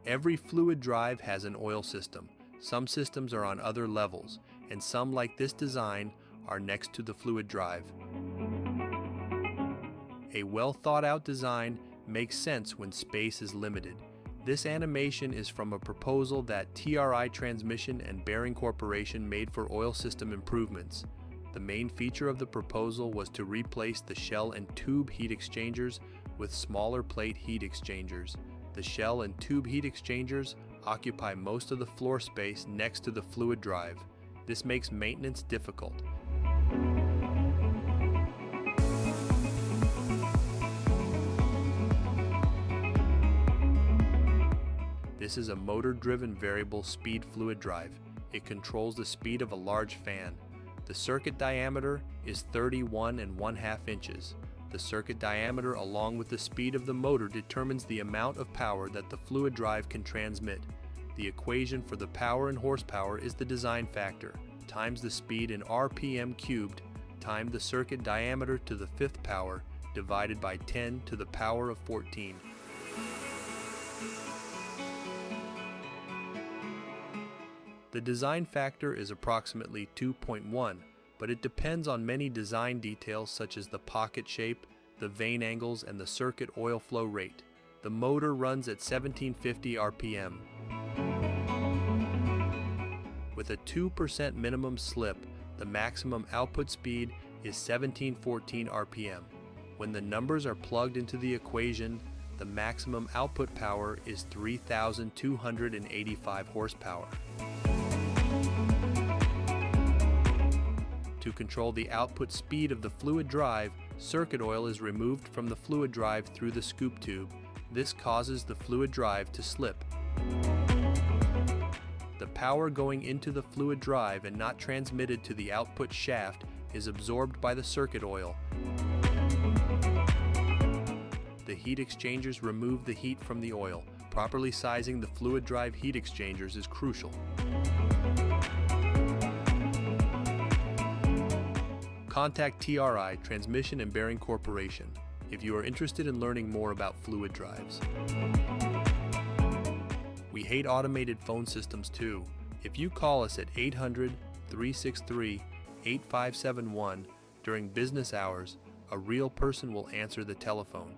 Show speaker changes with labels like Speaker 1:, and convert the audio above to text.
Speaker 1: Every fluid drive has an oil system. Some systems are on other levels, and some, like this design, are next to the fluid drive. A well-thought-out design makes sense when space is limited. This animation is from a proposal that TRI Transmission and Bearing Corporation made for oil system improvements. The main feature of the proposal was to replace the shell and tube heat exchangers with smaller plate heat exchangers. The shell and tube heat exchangers occupy most of the floor space next to the fluid drive. This makes maintenance difficult. This is a motor-driven variable speed fluid drive. It controls the speed of a large fan. The circuit diameter is 31 1/2 inches. The circuit diameter, along with the speed of the motor, determines the amount of power that the fluid drive can transmit. The equation for the power in horsepower is the design factor, times the speed in RPM cubed, times the circuit diameter to the fifth power, divided by 10 to the power of 14. The design factor is approximately 2.1, but it depends on many design details such as the pocket shape, the vane angles, and the circuit oil flow rate. The motor runs at 1750 RPM. With a 2% minimum slip, the maximum output speed is 1714 RPM. When the numbers are plugged into the equation, the maximum output power is 3,285 horsepower. To control the output speed of the fluid drive, circuit oil is removed from the fluid drive through the scoop tube. This causes the fluid drive to slip. The power going into the fluid drive and not transmitted to the output shaft is absorbed by the circuit oil. The heat exchangers remove the heat from the oil. Properly sizing the fluid drive heat exchangers is crucial. Contact TRI, Transmission and Bearing Corporation, if you are interested in learning more about fluid drives. We hate automated phone systems too. If you call us at 800-363-8571 during business hours, a real person will answer the telephone.